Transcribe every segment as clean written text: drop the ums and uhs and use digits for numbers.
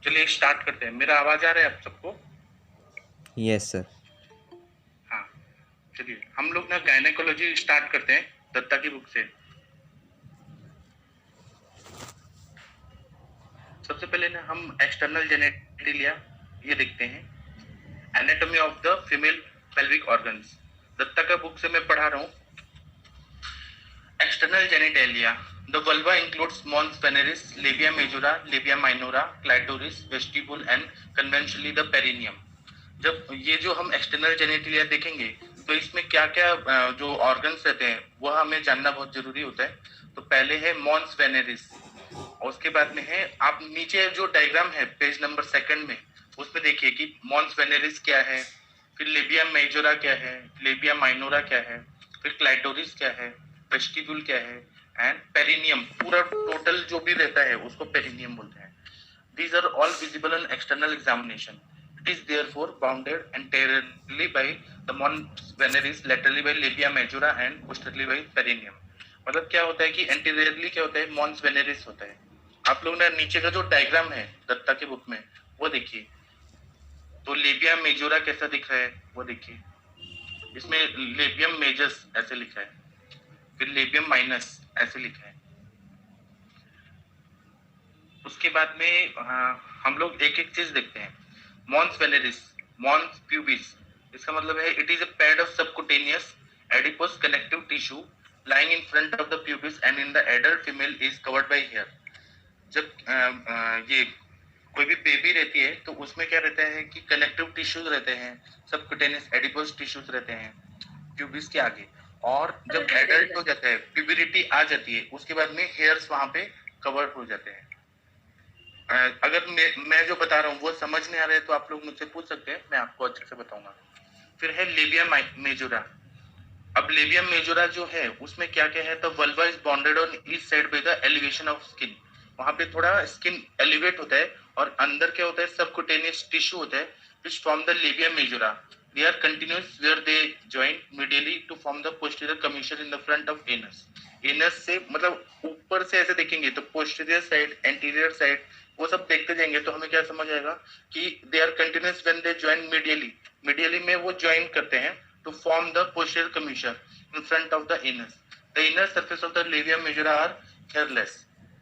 चलिए स्टार्ट करते हैं। मेरा आवाज आ रहा है आप सबको? Yes sir. हाँ, चलिए हम लोग ना गायनेकोलॉजी स्टार्ट करते हैं दत्ता की बुक से। सबसे पहले ना हम एक्सटर्नल जेनेटिलिया ये देखते हैं, anatomy of the female pelvic organs. Datta का बुक से मैं पढ़ा रहा हूँ। External genitalia, the vulva includes mons veneris, labia majora, labia minora, clitoris, vestibule and conventionally the perineum. जब ये जो हम एक्सटर्नल जेनेटिलिया देखेंगे तो इसमें क्या क्या जो ऑर्गन्स रहते हैं वह हमें जानना बहुत जरूरी होता है। तो पहले है मॉन्स वेनेरिस, और उसके बाद में है, आप नीचे जो डायग्राम है पेज नंबर सेकंड में उसमें देखिए कि मॉन्स वेनेरिस क्या है, फिर लेबिया मेजोरा क्या है, लेबिया माइनोरा क्या है, फिर क्लाइटोरिस क्या है, वेस्टिब्यूल क्या है, एंड पेरिनियम। पूरा टोटल जो भी रहता है उसको पेरिनियम बोलते हैं। These are all visible on external examination. It is therefore bounded anteriorly by the mons veneris, laterally by labia majora and posteriorly by perineum. मतलब क्या होता है कि एंटीरियरली क्या होता है, मॉन्स वेनेरिस होता है। आप लोग ना नीचे का जो डायग्राम है दत्ता के बुक में वो देखिए, तो लेबिया मेजोरा कैसा दिख रहा है वो देखिए। इसमें लेबियम मेजस ऐसे लिखा है, फिर लेबियम माइनस ऐसे लिखा है। उसके बाद में हम लोग एक एक चीज देखते हैं। मॉन्स वेनेरिस, मॉन्स प्यूबिस, इसका मतलब है it is a pad of subcutaneous adipose connective tissue lying in front of the pubis and in the adult female is covered by hair। जब ये कोई भी बेबी रहती है तो उसमें क्या रहता है कि कनेक्टिव टिश्यूज रहते हैं, सबकुटेनियस एडिपोस टिश्यूज रहते हैं प्यूबिस के आगे। और जब एडल्ट हो जाता है, प्यूबरिटी आ जाती है, उसके बाद में हेयर्स वहां पे कवर हो जाते हैं। अगर मैं जो बता रहा हूँ वो समझ नहीं आ रहा है तो आप लोग मुझसे पूछ सकते हैं, मैं आपको अच्छे से बताऊंगा। फिर है लेबिया मेजोरा। अब लेबिया मेजोरा जो है उसमें क्या क्या है, तो vulva is bonded on each side by the elevation of skin. वहां पे थोड़ा स्किन एलिवेट होता है और अंदर क्या होता है, सबकुटेनियस टिश्यू होता है which form the labia majora. They are continuous where they join medially to form the posterior commissure in the front of anus. Anus से मतलब ऊपर से ऐसे देखेंगे तो पोस्टीरियर साइड, एंटीरियर साइड, वो सब देखते जाएंगे तो हमें क्या समझ आएगा कि they are continuous when they join medially. Medially में वो ज्वाइन करते हैं to form the posterior commissure in front of the anus. The inner surface of the labia majora are hairless.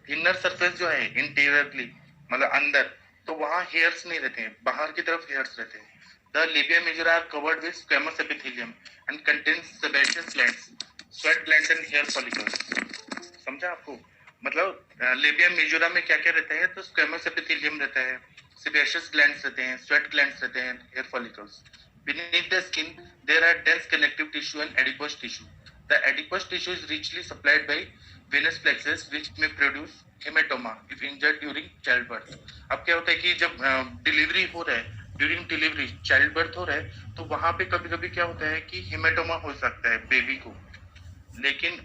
Inner surface जो है interiorly मतलब अंदर, तो वहाँ hairs नहीं रहते हैं, बाहर की तरफ hairs रहते हैं। The labia majora are covered with squamous epithelium and contains sebaceous glands, sweat glands and hair follicles। समझा आपको? मतलब लेबिया मेजोरा में क्या क्या रहता है, तो स्क्वेमस एपिथेलियम रहता है, सेबेशियस ग्लैंड्स रहते हैं, स्वेट ग्लैंड्स रहते हैं, hair follicles. Beneath the skin, there are dense connective tissue and adipose tissue. The adipose tissue is richly supplied by venous plexus, which may produce hematoma if injured during childbirth। अब क्या होता है कि जब delivery हो रहा है, during delivery child birth हो रहा है, तो वहां पे कभी कभी क्या होता है कि हेमेटोमा हो सकता है बेबी को, लेकिन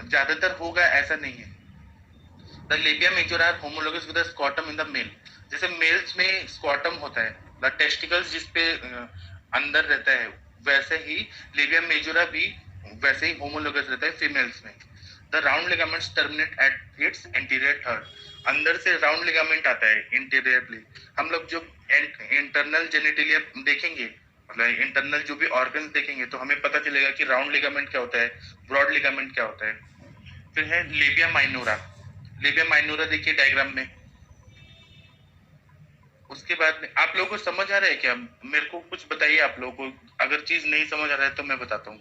ज्यादातर होगा ऐसा नहीं है। The labia majora are homologous with the scrotum in the male. जैसे मेल्स में स्कॉटम होता है, द टेस्टिकल्स जिसपे अंदर रहता है, वैसे ही लेबिया मेजोरा भी वैसे ही होमोलोगस रहता है फीमेल्स में। The round ligaments terminate at its anterior third. अंदर से राउंड लिगामेंट आता है इंटीरियरली। हम लोग जो इंटरनल जेनिटिलिया देखेंगे, मतलब इंटरनल जो भी ऑर्गन्स देखेंगे, तो हमें पता चलेगा कि राउंड लिगामेंट क्या होता है, ब्रॉड लिगामेंट क्या होता है। फिर है लेबिया माइनोरा। लेबिया माइनोरा देखिए डायग्राम में। उसके बाद में आप लोगों को समझ आ रहा है क्या? मेरे को कुछ बताइए आप लोगों को, अगर चीज नहीं समझ आ रहा है तो मैं बताता हूँ।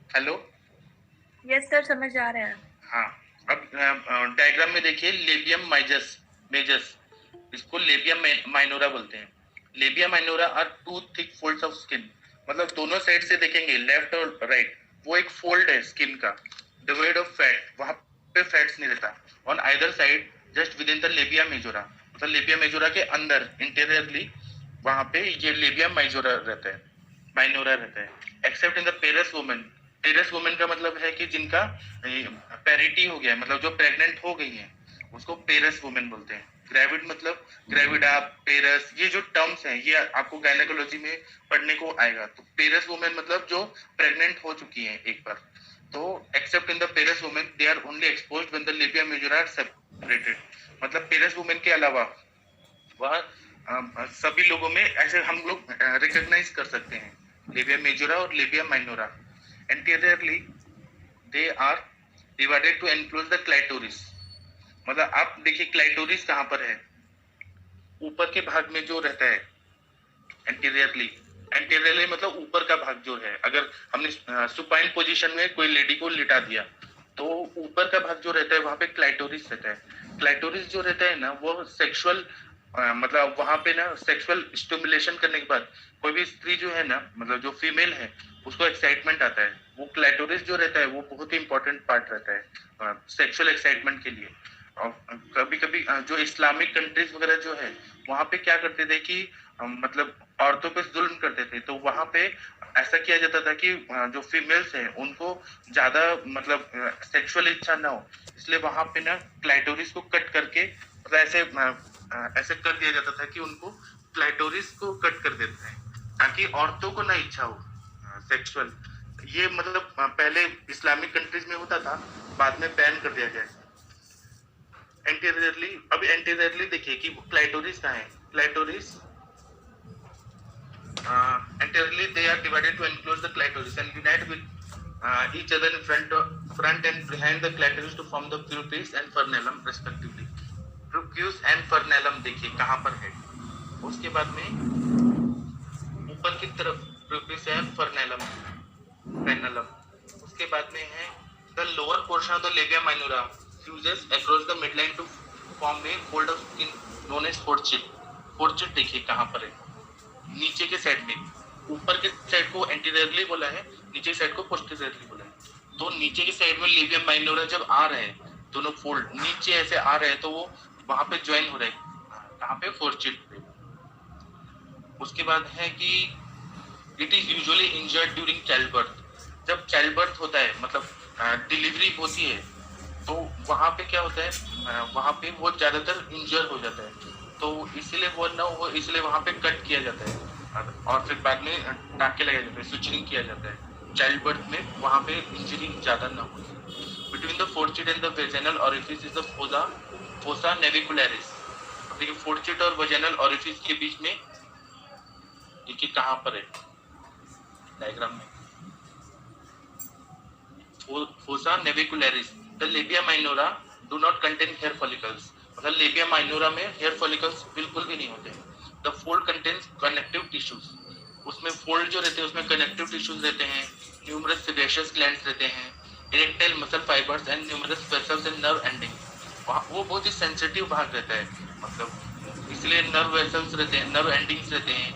हेलो? यस सर, समझ आ रहे हैं। हाँ, अब डायग्राम में देखिए लेबियम माइजस मेजस, इसको लेबिया माइनोरा बोलते हैं। Labia minora are two thick folds of skin. मतलब दोनों साइड से देखेंगे, लेफ्ट और राइट, वो एक फोल्ड है स्किन का, डिवाइड ऑफ फैट, वहां पे फैट्स नहीं रहता। On either side just with in the labia majora, मतलब लेबिया मेजोरा के अंदर इंटीरियरली वहां पे ये लेबिया माइजोरा रहता है, माइनोरा रहता है। Accept in the parous women. पेरस women का मतलब है कि जिनका पेरिटी हो गया है, मतलब जो प्रेग्नेंट हो गई है, उसको पेरस वुमेन बोलते हैं। ग्रेविड मतलब ग्रेविडा, पेरस, ये जो टर्म्स हैं ये आपको गायनेकोलॉजी में पढ़ने को आएगा। तो पेरस वुमेन मतलब जो प्रेग्नेंट हो चुकी है एक बार। तो except in the parous women they are only exposed when the labia majora are separated, मतलब पेरस वुमेन के अलावा वह सभी लोगों में ऐसे हम लोग रिकॉग्नाइज कर सकते हैं लेबिया मेजोरा और labia minora. Anteriorly they are divided to enclose the clitoris. मतलब आप देखिए क्लाइटोरिस कहाँ पर है, ऊपर के भाग में जो रहता है एंटीरियरली। एंटीरियरली मतलब ऊपर का भाग जो है, अगर हमने सुपाइन पोजीशन में कोई लेडी को लिटा दिया तो ऊपर का भाग जो रहता है वहां पे क्लाइटोरिस रहता है। क्लाइटोरिस जो रहता है ना वो सेक्सुअल मतलब वहां पे ना सेक्सुअल स्टिमुलेशन करने के बाद कोई भी स्त्री जो है ना, मतलब जो फीमेल है उसको एक्साइटमेंट आता है, वो क्लाइटोरिस जो रहता है वो बहुत ही इंपॉर्टेंट पार्ट रहता है सेक्सुअल एक्साइटमेंट के लिए। और कभी कभी जो इस्लामिक कंट्रीज वगैरह जो है वहां पे क्या करते थे कि मतलब औरतों पे जुल्म करते थे, तो वहां पे ऐसा किया जाता था कि जो फीमेल्स हैं उनको ज्यादा मतलब सेक्सुअल इच्छा ना हो, इसलिए वहां पे ना क्लाइटोरिस को कट करके मतलब ऐसे कर दिया जाता था कि उनको क्लाइटोरिस को कट कर देते हैं ताकि औरतों को ना इच्छा हो सेक्सुअल। ये मतलब पहले इस्लामिक कंट्रीज में होता था, बाद में बैन कर दिया गया। एंटीरियरली, अब एंटीरियरली देखिए कि क्लाइटोरिस कहाँ है। Clitoris anteriorly they are divided to enclose the clitoris and unite with each other in front and behind the clitoris to form the pubis and frenulum respectively. pubis and frenulum देखिए कहाँ पर है। उसके बाद में ऊपर की तरफ pubis and frenulum। उसके बाद में है the lower portion of the labia minora fuses across the midline to form a fold of skin known as forechit। forechit देखिए कहाँ पर है, नीचे के साइड में। ऊपर के साइड को एंटीरियरली बोला है, नीचे के साइड को पोस्टीरियरली बोला है। तो नीचे के साइड में लेबिया माइनोरा जब आ रहे हैं, दोनों फोल्ड नीचे ऐसे आ रहे हैं तो वो वहां पे ज्वाइन हो रहे हैं, कहाँ पे, फोरचिट पे। उसके बाद है कि it is usually injured during child birth. जब चाइल्ड बर्थ होता है मतलब डिलीवरी होती है तो वहां पे क्या होता है, वहां पे वो ज्यादातर इंजर हो जाता है, तो इसीलिए वो ना हो, इसलिए वहां पे कट किया जाता है और फिर बाद में टाँके लगाए जाते हैं, स्विचिंग किया जाता है चाइल्ड बर्थ में, वहां पे इंजरी ज्यादा ना हो। Between the fourchette and the vaginal orifice is the fossa navicularis. देखिए फोरचिट और वेजाइनल ओरिफिस के बीच में देखिए कहाँ पर है डायग्राम में, fossa navicularis. The labia minora do not contain hair follicles. मतलब लेबिया माइनोरा में हेयर फॉलिकल्स बिल्कुल भी नहीं होते। The fold contains connective tissues. उसमें फोल्ड जो रहते हैं उसमें कनेक्टिव टिश्यूज रहते हैं, न्यूमरस सेबेशियस ग्लैंड्स रहते हैं, erectile muscle fibres and numerous vessels and nerve ending. वो बहुत ही सेंसिटिव भाग रहता है, मतलब इसलिए नर्व वेसल्स रहते हैं, नर्व एंडिंग्स रहते हैं,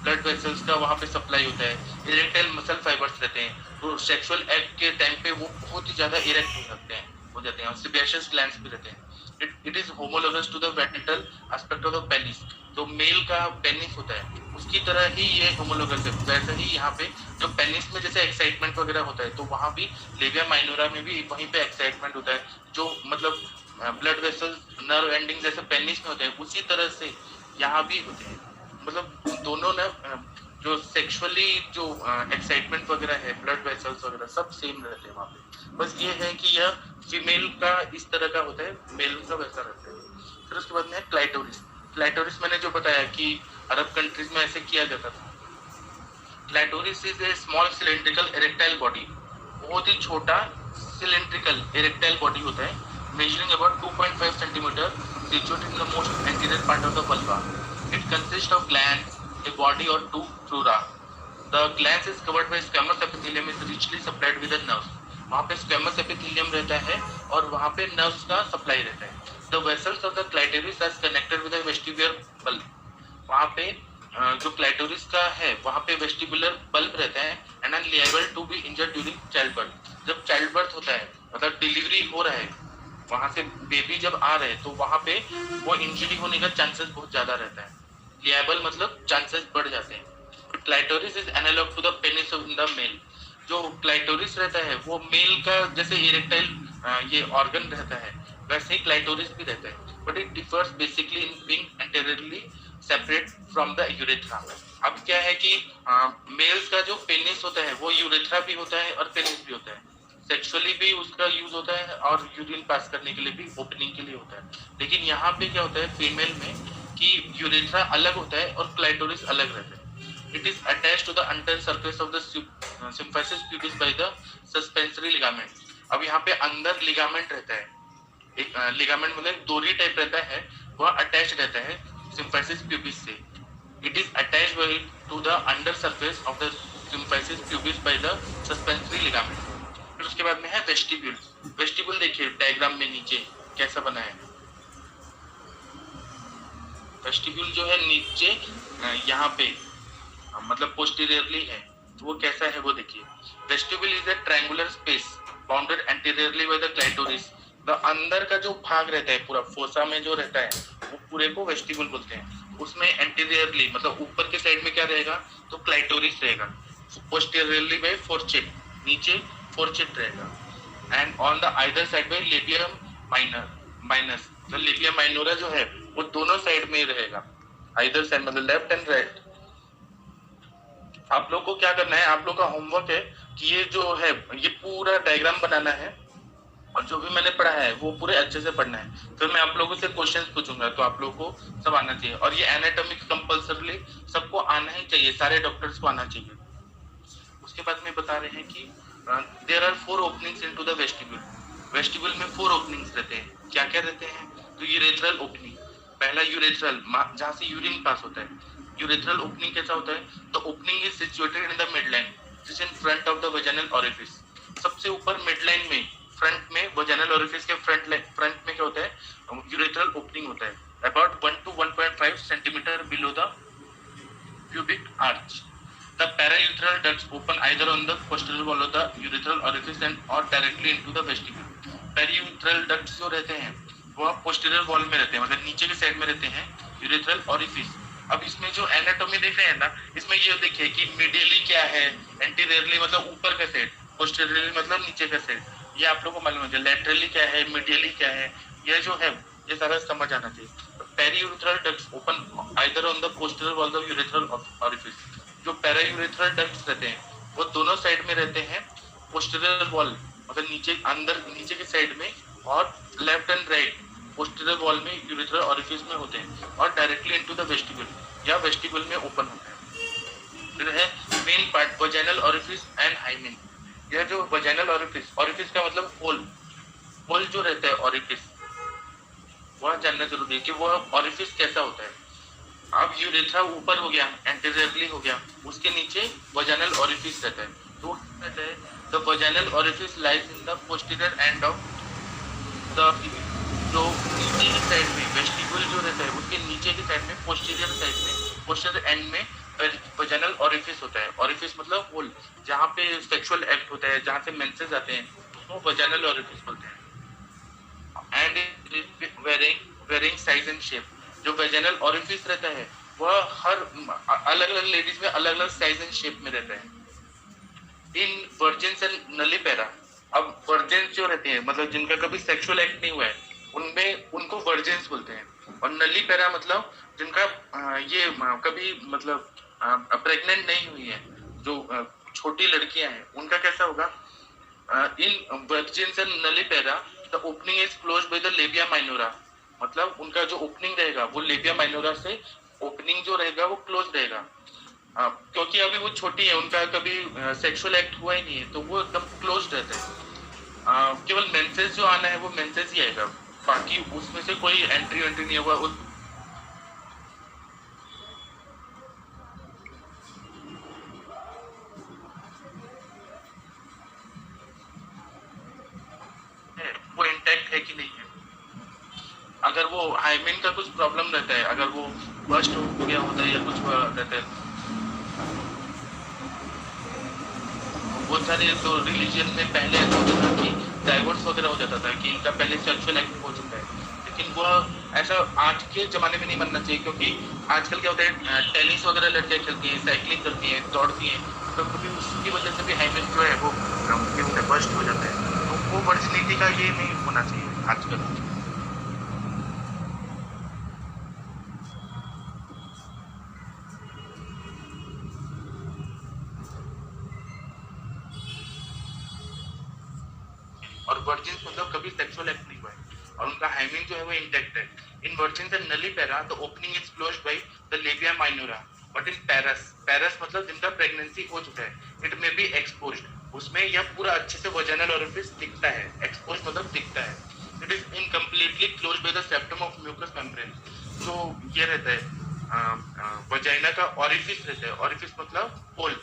ब्लड वेसल्स का वहाँ पे सप्लाई होता है, इरेक्टाइल मसल फाइबर्स रहते हैं, तो सेक्सुअल एक्ट के टाइम पे वो बहुत ही ज्यादा इरेक्ट हो जाते हैं और सेबेशियस ग्लैंड्स भी रहते हैं। It is homologous to the ventral aspect of the penis. तो मेल का पेनिस होता है उसकी तरह ही ये होमोलोगस है, वैसे ही यहाँ पे जो पेनिस में जैसे एक्साइटमेंट वगैरह होता है तो वहाँ भी लेबिया माइनोरा में भी वहीं पे एक्साइटमेंट होता है, जो मतलब ब्लड वेसल्स नर्व एंडिंग जैसे पेनिस में होते हैं उसी तरह से यहाँ भी होते हैं। मतलब दोनों ना जो सेक्सुअली जो एक्साइटमेंट वगैरह है, ब्लड वेसल्स वगैरह सब सेम रहते हैं वहाँ पे। बस ये है कि यह फीमेल का इस तरह का होता है, मेल का वैसा रहता है। फिर उसके बाद में क्लाइटोरिस। क्लाइटोरिस मैंने जो बताया कि अरब कंट्रीज में ऐसे किया जाता था। Clitoris is a small cylindrical erectile body. बहुत ही छोटा सिलेंड्रिकल इरेक्टाइल बॉडी होता है, measuring about 2.5 centimeter, situated in the most anterior part of the vulva. It consists of glands, a body or two crura. The glands is covered by squamous epithelium is richly supplied with the nerves. वहाँ पे squamous epithelium रहता है और वहाँ पे nerves का supply रहता है। The vessels of the clitoris are connected with the vestibular bulb. वहाँ पे जो क्लाइटोरिस का है वहाँ पे वेस्टिबुलर बल्ब रहता है and are liable to be injured during child birth. जब चाइल्ड बर्थ होता है मतलब डिलीवरी हो रहा है, वहां से बेबी जब आ रहे हैं तो वहां पे वो इंजरी होने का चांसेस बहुत ज्यादा रहता है। लिएबल मतलब चांसेस बढ़ जाते हैं। Clitoris is analogue to the penis in the male. जो क्लाइटोरिस रहता है वो मेल का जैसे इरेक्टाइल ये ऑर्गन रहता है वैसे ही क्लाइटोरिस भी रहता है, but it differs basically in being anteriorly separate from the urethra. अब क्या है कि मेल्स का जो पेनिस होता है वो यूरेथ्रा भी होता है और पेनिस भी होता है, सेक्सुअली भी उसका यूज होता है और यूरिन पास करने के लिए भी, ओपनिंग के लिए होता है। लेकिन यहाँ पे क्या होता है फीमेल में कि यूरेथ्रा अलग होता है और क्लाइटोरिस अलग रहता है। It is attached to the under surface of the symphysis pubis by the suspensory ligament. अब यहाँ पे अंदर लिगामेंट रहता है, एक लिगामेंट मतलब डोरी टाइप रहता है, वह अटैच रहता है सिम्फाइसिस प्यूबिस से। It is attached to the under surface of the symphysis pubis by the suspensory ligament. फिर उसके बाद में है वेस्टिब्यूल। वेस्टिब्यूल देखिए डायग्राम में नीचे कैसा बना है। वेस्टिब्यूल जो है नीचे यहाँ पे मतलब पोस्टीरियरली है, तो वो कैसा है वो देखिए। Vestibule is a triangular space bounded anteriorly by the clitoris. The अंदर का जो भाग रहता है पूरा फोसा में जो रहता है वो पूरे को वेस्टिब्यूल बोलते हैं। उसमें एंटीरियरली मतलब ऊपर के साइड में क्या रहेगा तो क्लाइटोरिस रहेगा, पोस्टीरियरली बाय फोर्चेट, नीचे फोर्चेट रहेगा, and on the either side by labium minus तो लेबियम माइनोरा जो है वो दोनों साइड में रहेगा, आइदर साइड मतलब लेफ्ट एंड राइट। आप लोग को क्या करना है, आप लोग का होमवर्क है कि ये जो है ये पूरा डायग्राम बनाना है और जो भी मैंने पढ़ा है वो पूरे अच्छे से पढ़ना है। फिर मैं आप लोगों से क्वेश्चंस पूछूंगा तो आप लोगों को सब आना चाहिए। और ये एनाटॉमी कंपल्सरली सबको आना ही चाहिए, सारे डॉक्टर्स को आना चाहिए। उसके बाद में बता रहे हैं कि there are 4 openings into the vestibule. Vestibule में 4 ओपनिंग्स रहते हैं। क्या क्या रहते हैं तो यूरेथ्रल ओपनिंग, पहला यूरेथ्रल जहाँ से यूरिन पास होता है। यूरेथ्रल ओपनिंग कैसा होता है तो opening is situated in the midline just in front of the vaginal orifice. सबसे ऊपर मिडलाइन में फ्रंट में वेजाइनल ओरिफिस के फ्रंट में क्या होता है यूरेथ्रल ओपनिंग होता है about 1 to 1.5 centimetre below the pubic arch. The paraurethral ducts open either on the posterior wall of the urethral orifice and or directly into the vestibule. Periurethral ducts जो रहते हैं वो posterior wall में रहते हैं, मतलब नीचे के साइड में रहते हैं urethral orifice। अब इसमें जो एनाटॉमी देख रहे हैं ना, इसमें ये देखिए कि मीडियली क्या है, एंटीरियरली मतलब ऊपर का साइड, पोस्टीरियरली मतलब नीचे का साइड, ये आप लोगों को मालूम है। लैटरली क्या है, मीडियली क्या है, ये जो है ये सारा समझ आना चाहिए। Periurethral ducts open either on the posterior wall of urethral orifice। जो पैरायूरेथ्रल डक्ट्स रहते हैं वो दोनों साइड में रहते हैं, पोस्टीरियर वॉल मतलब नीचे अंदर नीचे के साइड में, और left and right posterior wall में यूरेथ्रल ओरिफिस में होते हैं और डायरेक्टली इनटू द वेस्टिब्यूल या वेस्टिब्यूल में ओपन होते हैं। फिर है main part vaginal orifice and hymen. यह जो वेजाइनल ओरिफिस, ओरिफिस का मतलब होल, होल जो रहता है ओरिफिस, वह जानना जरूरी है कि वह ओरिफिस कैसा होता है। अब यूरेथ्रा ऊपर हो गया, एंटीरियरली हो गया, उसके नीचे वेजाइनल ओरिफिस रहता है। तो कहते हैं the vaginal orifice lies in the posterior end of the, जो नीचे की साइड में वेस्टिब्यूल जो रहता है उसके नीचे की साइड में पोस्टीरियर साइड में पोस्टीरियर एंड में वेजाइनल ओरिफिस होता है। ओरिफिस मतलब होल, जहाँ पे सेक्सुअल एक्ट होता है, जहाँ से मेंसेस आते हैं, उसको वेजाइनल ओरिफिस बोलते हैं। And varying size and shape. जो वेजाइनल ओरिफिस रहता है वह हर अलग अलग लेडीज में अलग अलग साइज एंड शेप में रहता है। इन वर्जिन्स एंड नलीपेरा, अब वर्जिन्स जो रहते हैं मतलब जिनका कभी सेक्सुअल एक्ट नहीं हुआ है उनमें उनको वर्जिन्स बोलते हैं। और नलीपेरा मतलब जिनका ये कभी मतलब प्रेग्नेंट नहीं हुई है, जो छोटी लड़कियां हैं, उनका कैसा होगा। In virgins and nullipara the opening is closed by the labia minora, मतलब उनका जो ओपनिंग रहेगा वो लेबिया माइनोरा से ओपनिंग जो रहेगा वो क्लोज रहेगा। क्योंकि अभी वो छोटी है, उनका कभी सेक्सुअल एक्ट हुआ ही नहीं है, तो वो एकदम क्लोज रहता है। केवल मेंसेस जो आना है वो मेंसेस ही आएगा, बाकी उसमें से कोई एंट्री नहीं हुआ। वो इंटैक्ट है कि नहीं है। अगर वो हाइमेन का कुछ प्रॉब्लम रहता है, अगर वो बस्ट हो गया होता है या कुछ रहता है, बहुत सारे तो रिलीजन में पहले ऐसा होता था कि डाइवोर्स वगैरह हो जाता था कि इनका पहले सेक्सुअल एक्ट हो चुका है। लेकिन वो ऐसा आज के जमाने में नहीं बनना चाहिए, क्योंकि आजकल क्या होता है टेनिस वगैरह लड़कियां खेलती हैं, साइकिलिंग करती हैं, दौड़ती हैं, तो कभी उसकी वजह से भी हाइमेन जो है वो बस्ट हो जाता है। तो वो वर्जिनिटी का ये नहीं होना चाहिए आजकल। वर्जिन मतलब कभी सेक्सुअल एक्ट नहीं हुआ है और उनका हाइमेन जो है वो इंटैक्ट है. In virgin and nullipara the opening is closed by the labia minora. But in parous मतलब जिनका प्रेगनेंसी हो चुका है, इट मे बी एक्सपोज्ड. उसमें यह पूरा अच्छे से वजाइनल ओरिफिस दिखता है. एक्सपोज्ड मतलब दिखता है. It is incompletely closed by the septum of mucous membrane. जो ये रहता है वजाइना का ओरिफिस रहता है. ओरिफिस मतलब hole.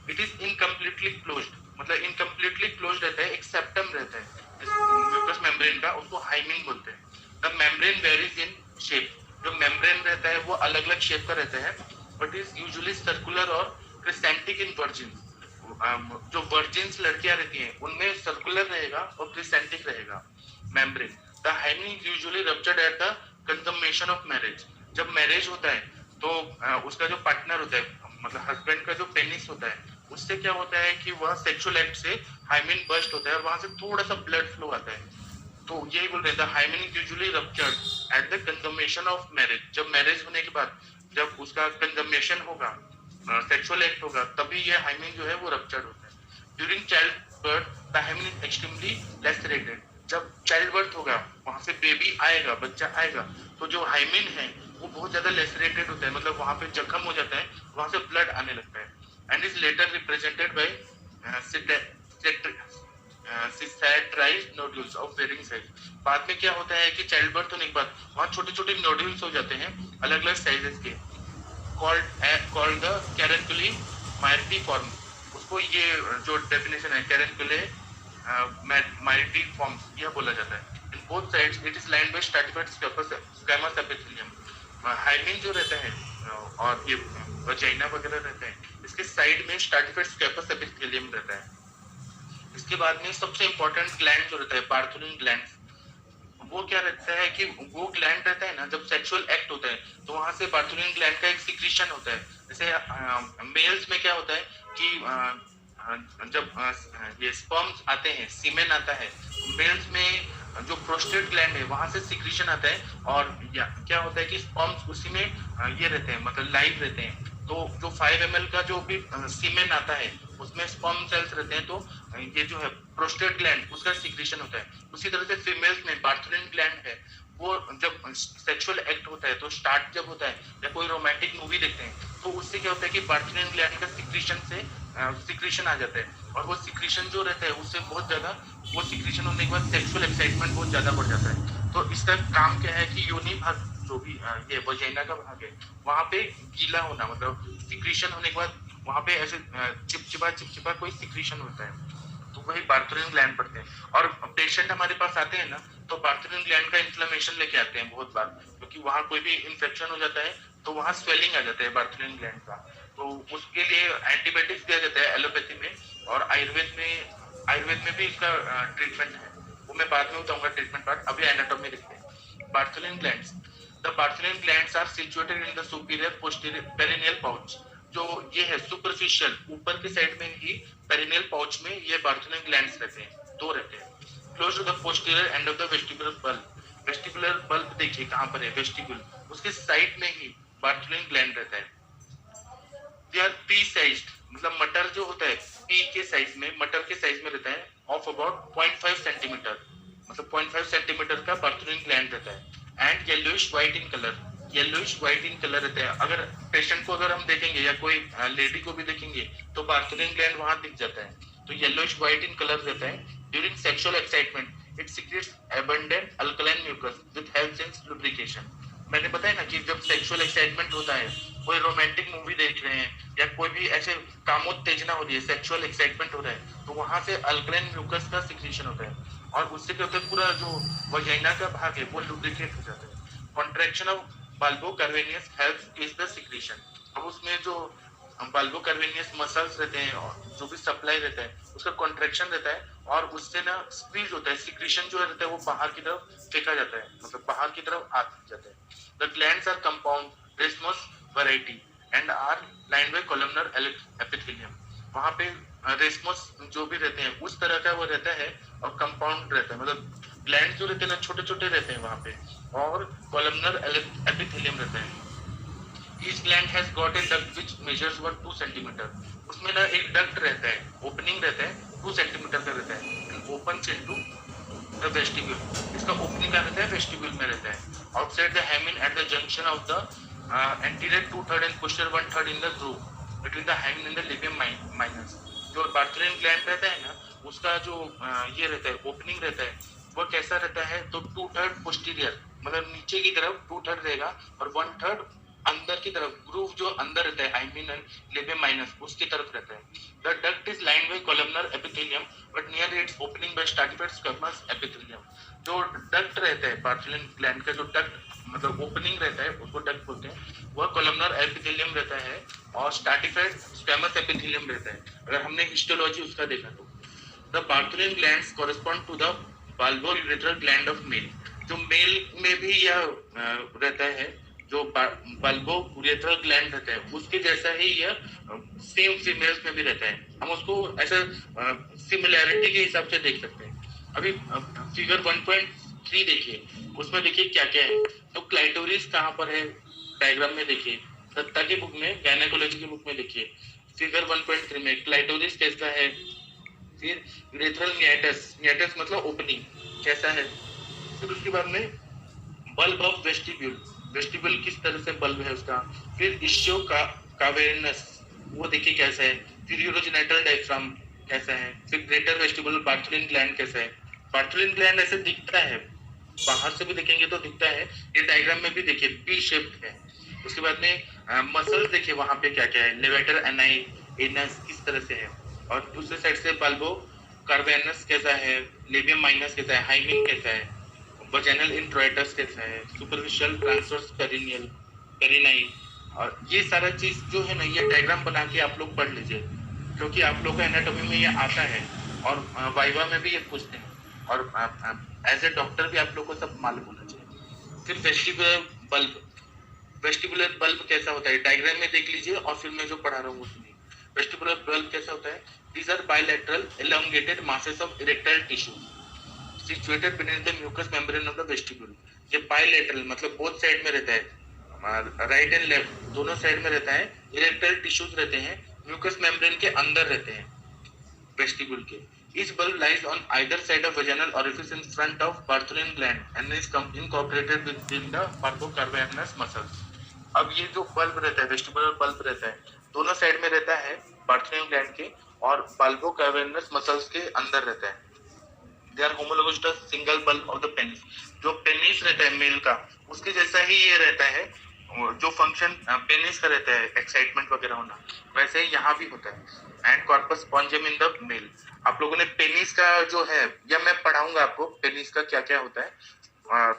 It is incompletely closed मतलब इनकम्प्लीटली क्लोज्ड रहता है. एक सेप्टम रहता है म्यूकस मेम्ब्रेन का, उसको हाइमिन बोलते हैं. The membrane varies in shape. जो मेम्ब्रेन रहता है वो अलग अलग शेप का रहता है, बट इज यूजुअली सर्कुलर और क्रिसेंटिक इन वर्जिन. जो वर्जिन्स लड़कियां रहती हैं उनमें सर्कुलर रहेगा और क्रिसेंटिक रहेगा membrane. The hymen is usually ruptured at the consummation of marriage. जब मैरिज होता है तो उसका जो पार्टनर होता है मतलब हस्बैंड का जो पेनिस होता है, उससे क्या होता है कि वह सेक्सुअल एक्ट से हाइमिन बर्स्ट होता है और वहां से थोड़ा सा ब्लड फ्लो आता है. तो यही बोल रहे थे hymen is usually ruptured at the consummation of marriage. जब मैरिज होने के बाद जब उसका कंसम्मेशन होगा, सेक्सुअल एक्ट होगा, तभी ये हाइमेन जो है वो रप्चर्ड होता है. During child birth the hymen is extremely lacerated. जब चाइल्ड बर्थ होगा, वहां से बेबी आएगा, बच्चा आएगा, तो जो हाइमेन है वो बहुत ज्यादा लैसेरेटेड होता है. मतलब वहां पे जख्म हो जाता है, वहां से ब्लड आने लगता है. And is later represented by cicatrized nodules of varying size. बाद में क्या होता है कि चाइल्ड बर्थ होने के बाद वहाँ छोटे छोटे नोड्यूल्स हो जाते हैं अलग अलग साइजेस के, कॉल्ड द कैरेंकुली माइटिफॉर्म. उसको ये जो डेफिनेशन है कैरेंकुले माइटिफॉर्म यह बोला जाता है. In both sides it is lined by stratified squamous epithelium. Hymen जो रहता है और ये वजाइना वगैरह रहता है, इसके साइड में स्ट्रैटिफाइड स्क्वैमस एपिथेलियम रहता है. इसके बाद में सबसे इंपॉर्टेंट ग्लैंड जो रहता है बार्थोलिन ग्लैंड. वो क्या रहता है कि वो ग्लैंड रहता है ना, जब सेक्सुअल एक्ट होता है तो वहां से बार्थोलिन ग्लैंड का एक सिक्रीशन होता है. जैसे मेल्स में क्या होता है कि जब ये स्पर्म्स आते हैं, सीमेन आता है, मेल्स में जो प्रोस्टेट ग्लैंड है वहां से सिक्रीशन आता है. और क्या होता है कि स्पर्म्स उसी में ये रहते हैं मतलब लाइव रहते हैं. तो जो 5 ml का जो भी सीमेन आता है उसमें स्पर्म सेल्स रहते हैं, तो ये जो है प्रोस्टेट ग्लैंड उसका सिक्रीशन होता है. उसी तरह से फीमेल्स में बार्थोलिन ग्लैंड है, वो जब सेक्सुअल एक्ट होता है तो स्टार्ट जब होता है या कोई रोमांटिक मूवी देखते हैं तो उससे क्या होता है कि बार्थोलिन ग्लैंड का सिक्रीशन आ जाता है. और वो सिक्रीशन जो रहता है उससे बहुत ज्यादा वो सिक्रीशन होने के बाद सेक्सुअल एक्साइटमेंट बहुत ज्यादा बढ़ जाता है. तो इसका काम क्या है कि योनि भाग जो भी ये वजाइना का भाग है वहां पे गीला होना मतलब सिक्रीशन होने के बाद वहां पे ऐसे चिपचिपा कोई सिक्रीशन होता है, तो वही बार्थोलिन ग्लैंड पड़ते हैं. और पेशेंट हमारे पास आते हैं ना तो बार्थोलिन ग्लैंड का इन्फ्लेमेशन लेके आते हैं बहुत बार, क्योंकि वहां कोई भी इन्फेक्शन हो जाता है तो वहां स्वेलिंग आ जाता है बार्थोलिन ग्लैंड का. तो उसके लिए एंटीबायोटिक्स दिया जाता है एलोपैथी में, और आयुर्वेद में भी इसका ट्रीटमेंट है. वो मैं बाद में बताऊंगा ट्रीटमेंट पार्ट. अभी एनाटॉमी देखते हैं. Bartholin glands. The Bartholin glands are situated in the superior posterior perineal pouch. जो ये है सुपरफिशियल ऊपर के साइड में ही पेरिनियल पाउच में ये बार्थोलिन ग्लैंड्स रहते हैं, दो रहते हैं. Close to the posterior end of the vestibular bulb. Vestibular bulb देखिए कहाँ पर है, वेस्टिबुल, उसके साइड में ही बार्थोलिन ग्लैंड रहता है. दे आर पी साइज्ड मतलब मटर जो होता है पी के साइज में, मटर के साइज में रहता है, ऑफ अबाउट 0.5 सेंटीमीटर मतलब 0.5 सेंटीमीटर का बार्थोलिन ग्लैंड रहता है. And yellowish white in colour, yellowish white in colour रहता है. अगर पेशेंट को अगर हम देखेंगे या कोई लेडी को भी देखेंगे तो बार्थोलिन ग्लैंड वहां दिख जाता है, तो येलोइश व्हाइट इन कलर रहता है. During sexual excitement it secretes abundant alkaline mucus with helps in lubrication. मैंने बताया ना कि जब सेक्सुअल एक्साइटमेंट होता है, कोई रोमांटिक मूवी देख रहे हैं या कोई भी ऐसे कामोत्तेजना हो रही है, सेक्सुअल एक्साइटमेंट हो रहा है, तो वहां से अल्कलाइन म्यूकस का सिक्रीशन होता है और उससे क्या होता है पूरा जो वजाइना का भाग है वो लुब्रिकेट हो जाता है. Contraction of bulbocavernosus helps is the secretion. अब उसमें जो बाल्बोकार्वेनियस मसल्स रहते हैं और जो भी सप्लाई रहता है उसका कॉन्ट्रैक्शन रहता है और उससे ना स्क्वीज होता है, सिक्रीशन जो रहता है वो बाहर की तरफ फेंका जाता है, मतलब बाहर की तरफ आ जाता है. The glands are compound racemose variety and are lined by columnar epithelium. वहां पे रेस्मस जो भी रहते हैं उस तरह का वो रहता है और कंपाउंड रहता है, मतलब ग्लैंड जो रहते हैं ना छोटे छोटे रहते हैं वहां पे, और कॉलमनर एपिथेलियम रहता है. Each gland has got a duct which measures 2 centimeter. उसमें ना एक डक्ट रहता है, ओपनिंग रहता है 2 सेंटीमीटर का रहता है. opens into the vestibule. इसका ओपनिंग क्या रहता है? वेस्टिब्यूल में रहता है। Outside the hymen at the junction of the anterior 2/3 and posterior 1/3 in the groove between the hymen and the labium minus. जो बार्थोलिन ग्लैंड रहता है ना, उसका जो ये रहता है ओपनिंग रहता है, वो कैसा रहता है? तो 2/3 पोस्टीरियर, मतलब नीचे की तरफ 2/3 रहेगा और 1/3 अंदर की तरफ, ग्रूव जो अंदर रहता है हाइमेन एंड लेबियम माइनस, उसकी तरफ रहता है। The duct is lined by columnar epithelium but near its opening by stratified squamous epithelium. जो डक्ट रहता है बार्थोलिन ग्लैंड का, जो डक्ट मतलब ओपनिंग रहता है, उसको डक्ट बोलते हैं। वह कोलमनर एपिथेलियम रहता है और स्ट्रैटिफाइड स्क्वैमस एपिथेलियम रहता है। अगर हमने हिस्टोलॉजी उसका देखा तो the Bartholin glands correspond to the bulbourethral gland of male. जो मेल में भी यह रहता है, जो बल्बो-यूरेथ्रल ग्लैंड रहता है, उसके जैसा ही यह सेम फीमेल्स में भी रहता है। हम उसको ऐसा सिमिलैरिटी के हिसाब से देख सकते हैं। अभी फिगर 1.3 देखिए, उसमें देखिए क्या क्या है। तो क्लाइटोरिस कहाँ पर है? डायग्राम में देखिए, दत्ता की बुक में, गायनेकोलॉजी की बुक में देखिए, फिगर 1.3 में क्लाइटोरिस कैसा है। फिर यूरेथ्रल नियाटस, नियाटस मतलब ओपनिंग कैसा है। फिर उसके बाद में बल्ब ऑफ वेस्टिब्यूल, वेस्टिब्यूल किस तरह से बल्ब है उसका। फिर इश्यो का कावेरनस, वो देखिए कैसा है। फिर यूरोजेनिटल डायफ्राम कैसा है। फिर ग्रेटर वेस्टिब्यूल बार्थोलिन ग्लैंड कैसा है। बार्थोलिन ग्लैंड ऐसे दिखता है, बाहर से भी देखेंगे तो दिखता है। ये डायग्राम में भी देखिए पी शेप्ड है। उसके बाद में मसल्स देखिए वहां पे क्या क्या है। लेवेटर एनाई एनस किस तरह से है, और दूसरे साइड से बल्बो कार्वेनस कैसा है, लेबियम माइनस कैसा है, हाइमिन कैसा है, वजाइनल इंट्रोइटस कैसा है, सुपरफिशियल ट्रांसवर्स पेरिनियल पेरिनाई। और ये सारा चीज जो है ना, ये डायग्राम बना के आप लोग पढ़ लीजिए, क्योंकि आप लोग का एनाटॉमी में ये आता है और वाइवा में भी ये पूछते हैं, और एज ए डॉक्टर भी आप लोग को सब मालूम होना चाहिए। फिर वेस्टिबुलर बल्ब, वेस्टिबुलर बल्ब कैसा होता है डायग्राम में देख लीजिए, और फिर मैं जो पढ़ा रहा हूँ वो सुनिए। वेस्टिबुलर बल्ब कैसा होता है? These are bilateral elongated masses of erectile tissue situated beneath the mucous membrane of the vestibule। ये bilateral मतलब बोथ साइड में रहता है, राइट एंड लेफ्ट दोनों साइड में रहता है। इरेक्टाइल टिश्यूज रहते हैं, म्यूकस मेम्ब्रेन के अंदर रहते हैं वेस्टिब्यूल के। Each bulb lies on either side of vaginal orifice in front of Bartholin gland and is incorporated within the parthocavernous muscles। अब ये जो बल्ब रहता है, वेस्टिबुलर बल्ब रहता है, दोनों साइड में रहता है बार्थोलिन ग्लैंड के, और बाल्बोकावर्नस मसल्स के अंदर रहता है। They are homologous to single bulb of the penis. जो पेनिस रहता है मेल का, उसके जैसा ही ये रहता है। जो फंक्शन पेनिस का रहता है, एक्साइटमेंट वगैरह होना, वैसे ही यहाँ भी होता है। And corpus spongiosum in the male. आप लोगों ने पेनिस का जो है, या मैं पढ़ाऊंगा आपको पेनिस का क्या क्या होता है।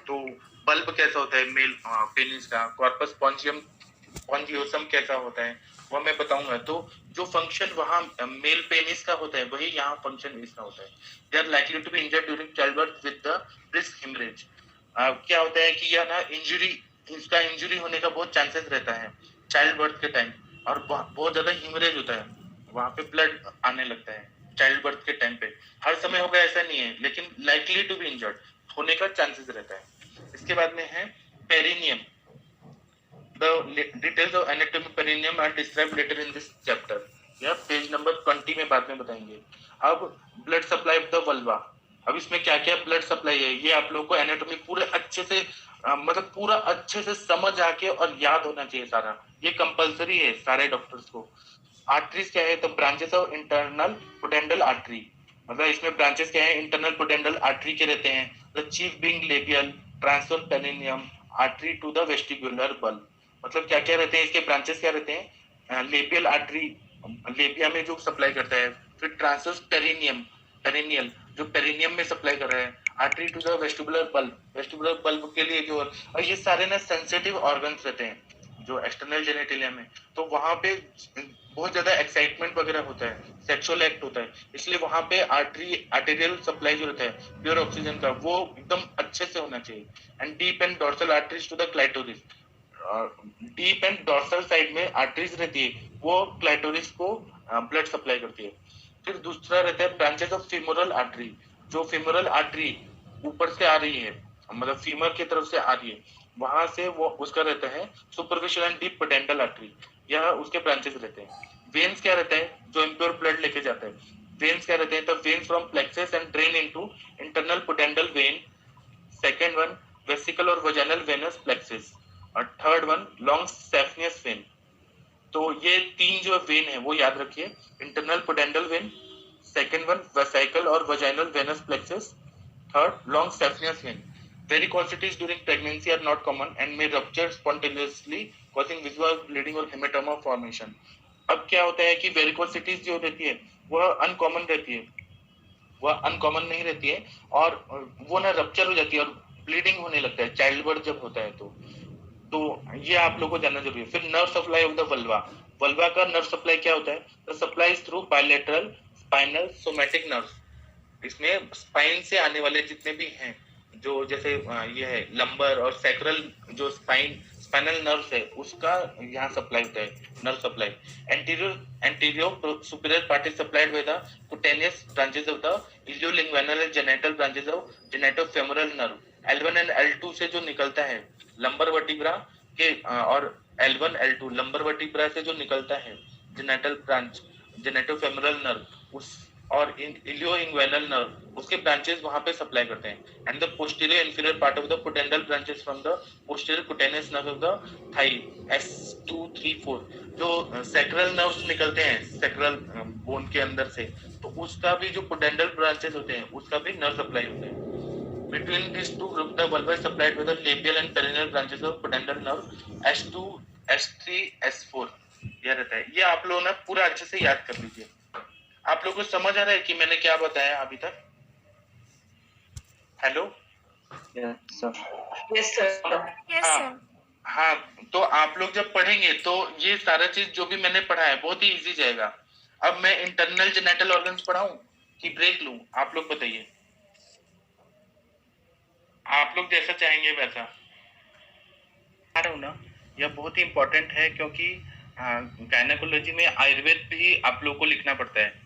तो बल्ब कैसा होता है मेल पेनिस का, कॉर्पस स्पॉन्जियोसम कैसा होता है, वो मैं बताऊंगा। तो जो फंक्शन वहाँ मेल पेनिस का होता है, वही यहाँ फंक्शन इसका होता है। They are likely to be injured during child birth with the risk haemorrhage. क्या होता है कि यह ना इसका इंजरी होने का बहुत चांसेस रहता है चाइल्ड बर्थ के टाइम, और बहुत ज्यादा हिमरेज होता है, वहाँ पे ब्लड आने लगता है चाइल्ड बर्थ के टाइम पे। हर समय होगा ऐसा नहीं है, लेकिन लाइकली टू बी इंजर्ड होने का चांसेस रहता है। इसके बाद में है perineum. The details of anatomy perineum are described later in this chapter। यह पेज नंबर 20 में बाद में बताएंगे। अब blood supply of the vulva. अब इसमें क्या क्या ब्लड सप्लाई है, ये आप लोगों को एनाटॉमी पूरे अच्छे से मतलब पूरा अच्छे से समझ आके और याद होना चाहिए सारा। ये कंपलसरी है सारे डॉक्टर्स को। आर्टरीज क्या है? तो branches of internal pudendal artery. मतलब इसमें ब्रांचेस क्या है? इंटरनल पुडेंडल आर्टरी के रहते हैं। The chief being labial, transverse perineum, artery to the vestibular bulb. मतलब क्या क्या रहते हैं इसके ब्रांचेस, क्या रहते हैं? लेबियल आर्टरी, लेबिया में जो सप्लाई करता है। फिर ट्रांसवर्स पेरिनियम, पेरिनियल जो पेरिनियम में सप्लाई कर रहा है। Artery to the vestibular bulb, vestibular bulb के लिए जो, और ये सारे ना सेंसिटिव ऑर्गन्स रहते हैं जो एक्सटर्नल जेनिटलिया में, तो वहां पे बहुत ज्यादा एक्साइटमेंट वगैरह होता है, सेक्सुअल एक्ट होता है, इसलिए वहां पे आर्टेरियल सप्लाई जो रहता है प्योर ऑक्सीजन का, वो एकदम अच्छे से होना चाहिए। And deep and dorsal arteries to the clitoris. Deep and dorsal side में आर्टरीज रहती है, वो क्लाइटोरिस को ब्लड सप्लाई करती है। फिर दूसरा रहता है ब्रांचेस ऑफ फीमोरल आर्टरी। जो फीमोरल आर्टरी ऊपर से आ रही है, मतलब फीमर की तरफ से आ रही है, वहां से वो उसका रहता है सुपरफिशियल एंड डीप पेडेंटल आर्टरी, यह उसके ब्रांचेस रहते हैं। वेन्स क्या रहता है? जो इम्प्योर ब्लड लेके जाता है। वेन्स क्या रहते हैं? The vein from plexus and drain into internal pudendal vein, second one vesical और वजाइनल वेनस प्लेक्सस, और third one long saphenous vein. तो ये तीन जो वेन है वो याद रखिए, internal pudendal vein, second one vesical और vaginal venous plexus, third long saphenous vein. Varicosities during pregnancy are not common and may rupture spontaneously, causing visual bleeding और hematoma formation। अब क्या होता है कि वेरिकोसिटीज जो रहती है वह अनकॉमन रहती है, वह अनकॉमन नहीं रहती है, और वो ना रप्चर हो जाती है और ब्लीडिंग होने लगता है चाइल्ड बर्थ जब होता है। तो ये आप लोगों को जानना जरूरी है। फिर nerve supply of the vulva, vulva का नर्व सप्लाई क्या होता है? The supply is through bilateral spinal somatic nerve. इसमें स्पाइन से आने वाले जितने भी हैं, जो जैसे ये है लंबर और सैक्रल जो स्पाइनल नर्व है, उसका यहाँ सप्लाई होता है, nerve supply. Anterior superior part is supplied by the cutaneous branches of the iliolinguinal and genital branches of genitofemoral nerve। L1 and L2 से जो निकलता है लंबर वर्टिब्रा के, और L1 L2 लंबर वर्टिब्रा से जो निकलता है जेनेटल ब्रांच, जेनेटोफेमोरल नर्व, उस और इलियो इंग्वेनल नर्व, उसके ब्रांचेस वहां पे सप्लाई करते हैं। And the posterior inferior part of the pudendal branches from the posterior cutaneous nerve of the thigh S2 3 4। जो सैक्रल नर्व्स निकलते हैं सैक्रल बोन के अंदर से, तो उसका भी जो पुडेंडल ब्रांचेस होते हैं उसका भी नर्व सप्लाई होता है। Between these two groups, the vulva is supplied with the labial and perineal branches of pudendal nerve S2, S3, S4। यह रहता है। ये आप लोगों ने पूरा अच्छे से याद कर लीजिए। आप लोगों को समझ आ रहा है कि मैंने क्या बताया अभी तक? Hello? Yes sir. Yes sir. Yes sir. हाँ, तो आप लोग जब पढ़ेंगे तो ये सारा चीज जो भी मैंने पढ़ा है बहुत ही इजी जाएगा। अब मैं इंटरनल जेनेटल ऑर्गन्स पढ़ाऊं कि ब्रेक लूं? आप लोग बताइए, आप लोग जैसा चाहेंगे वैसा। आ रहा हूं ना, यह बहुत ही इंपॉर्टेंट है क्योंकि गायनेकोलॉजी में आयुर्वेद भी आप लोग को लिखना पड़ता है।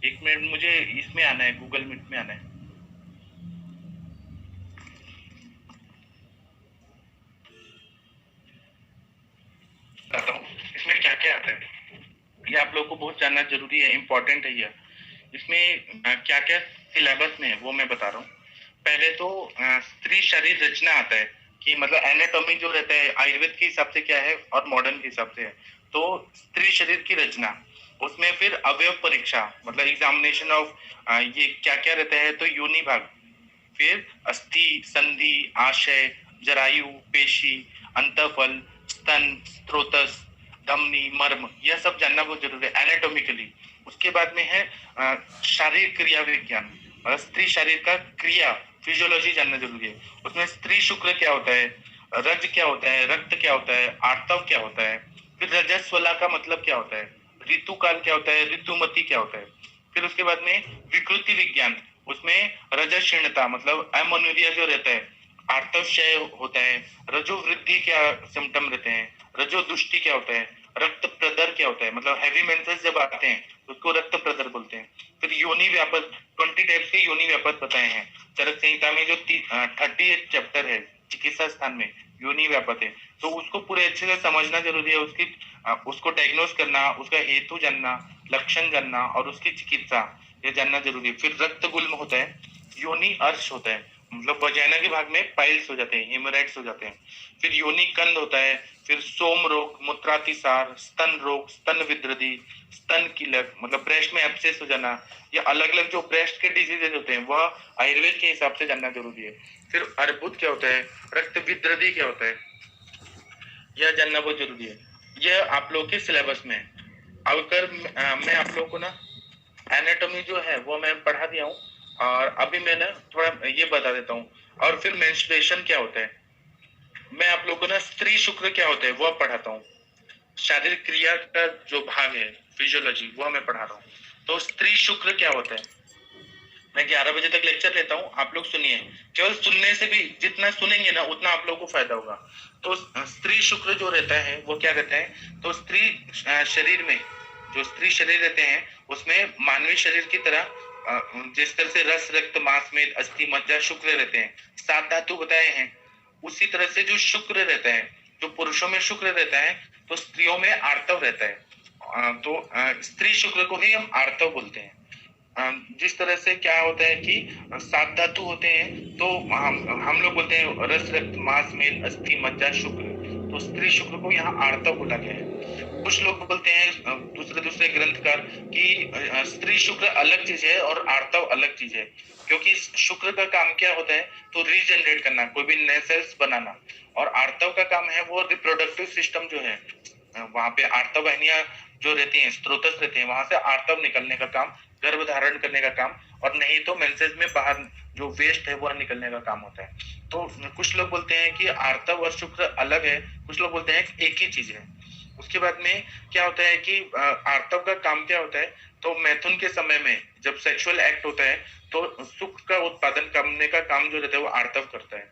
एक मिनट, मुझे इसमें आना है, गूगल मीट में आना है। इसमें क्या क्या आता है ये आप लोग को बहुत जानना जरूरी है, इंपॉर्टेंट है यह। इसमें क्या क्या सिलेबस में है वो मैं बता रहा हूँ। पहले तो स्त्री शरीर रचना आता है कि मतलब एनाटॉमी जो रहता है आयुर्वेद के हिसाब से क्या है और मॉडर्न के हिसाब से है। तो स्त्री शरीर की रचना, उसमें फिर अवयव परीक्षा मतलब एग्जामिनेशन ऑफ ये क्या क्या रहता है, तो योनि भाग, फिर अस्थि, संधि, आशय, जरायु, पेशी, अंतःफल, स्तन, स्त्रोतस, धमनी, मर्म, यह सब जानना बहुत जरूरी है एनाटॉमिकली। उसके बाद में है शारीरिक क्रिया विज्ञान, मतलब स्त्री शरीर का क्रिया फिजियोलॉजी जानना जरूरी है। उसमें स्त्री शुक्र क्या होता है, रज क्या होता है, रक्त क्या होता है, आर्तव क्या होता है, फिर रजस्वला का मतलब क्या होता है, ऋतुकाल क्या होता है, ऋतुमती क्या होता है। फिर उसके बाद में विकृति विज्ञान, उसमें रजक्षीणता मतलब एमोनुरिया जो रहता है, आर्तव क्षय होता है, रजो वृद्धि क्या सिम्टम रहते हैं, रजो दुष्टि क्या होता है, रक्त प्रदर क्या होता है, मतलब हैवी मेंसेस जब आते हैं उसको रक्त प्रदर बोलते हैं। फिर योनि व्यापक, 20 टाइप्स के योनि व्यापक बताए हैं चरक संहिता में, जो 38 चैप्टर है चिकित्सा स्थान में योनि व्यापक है। तो उसको पूरे अच्छे से समझना जरूरी है, उसको डायग्नोस करना, उसका हेतु जानना, लक्षण जानना और उसकी चिकित्सा ये जानना जरूरी है। फिर रक्त गुल्म होता है, योनि अर्श होता है, मतलब वजाइना के भाग में पाइल्स हो जाते हैं, हेमोराइड्स हो जाते हैं। फिर योनि कंद होता है, फिर सोम रोग, मूत्रातिसार, स्तन रोग, स्तन विद्रदी, स्तन कीलक मतलब ब्रेस्ट में एब्सेस हो जाना, ये अलग अलग जो ब्रेस्ट के डिजीजेज होते हैं वह आयुर्वेद के हिसाब से जानना जरूरी है। फिर अर्बुद क्या होता है, रक्त विद्रदी क्या होता है, यह जानना बहुत जरूरी है। यह आप लोग के सिलेबस में है। अगर मैं आप लोग को ना एनाटॉमी जो है वो मैं पढ़ा दिया हूँ, और अभी मैं ना थोड़ा ये बता देता हूँ। और फिर मेंस्ट्रुएशन क्या होता है, मैं आप लोगों को ना स्त्री शुक्र क्या होता है वो पढ़ाता हूँ। शारीरिक क्रिया का जो भाग है फिजियोलॉजी वो मैं पढ़ा रहा हूँ। तो स्त्री शुक्र क्या होता है, मैं 11 बजे तक लेक्चर लेता हूँ, आप लोग सुनिए। केवल सुनने से भी जितना सुनेंगे ना उतना आप लोगों को फायदा होगा। तो स्त्री शुक्र जो रहता है वो क्या रहता है, तो स्त्री शरीर में जो स्त्री शरीर रहते हैं उसमें मानवीय शरीर की तरह जिस तरह से रस, रक्त, मांस, मेद, अस्थि, मज्जा, शुक्र रहते हैं, 7 धातु बताए हैं, उसी तरह से जो शुक्र रहता है, जो पुरुषों में शुक्र रहता है तो स्त्रियों में आर्तव रहता है। स्त्री शुक्र को ही हम आर्तव बोलते हैं। जिस तरह से क्या होता है कि 7 धातु होते हैं, तो हम लोग बोलते हैं रस, रक्त, मांस, मेल, अस्थि, मज्जा, शुक्र। तो स्त्री शुक्र को यहाँ आर्तव बोला गया है। कुछ लोग बोलते हैं दूसरे ग्रंथकार कि स्त्री शुक्र अलग चीज है और आर्तव अलग चीज है, क्योंकि शुक्र का काम क्या होता है, तो रीजनरेट करना, कोई भी नए सेल्स बनाना, और आर्तव का काम है वो रिप्रोडक्टिव सिस्टम जो है, वहां पे आर्तव वाहिनियां जो रहती हैं, स्त्रोतस रहते हैं, वहां से आर्तव निकलने का काम, गर्भ धारण करने का काम, और नहीं तो मेंसेस में बाहर जो वेस्ट है वो निकलने का काम होता है। तो कुछ लोग बोलते हैं कि आर्तव और शुक्र अलग है, कुछ लोग बोलते हैं एक ही चीज है। उसके बाद में क्या होता है कि आर्तव का काम क्या होता है, तो मैथुन के समय में जब सेक्सुअल एक्ट होता है तो सुख का उत्पादन करने का काम जो रहता है वो आर्तव करता है।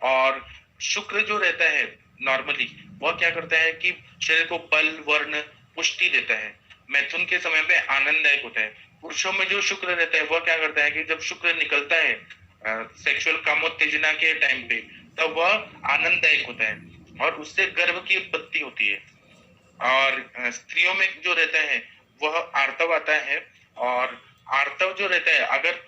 और शुक्र जो रहता है नॉर्मली वह क्या करता है कि शरीर को बल, वर्ण, पुष्टि देता है। मैथुन के समय में आनंददायक होता है। पुरुषों में जो शुक्र रहता है वह क्या करता है कि जब शुक्र निकलता है सेक्सुअल कामोत्तेजना के टाइम पे, तब वह आनंददायक होता है और उससे गर्भ की उत्पत्ति होती है। और स्त्रियों में जो रहता है वह आर्तव आता है, और आर्तव जो रहता है अगर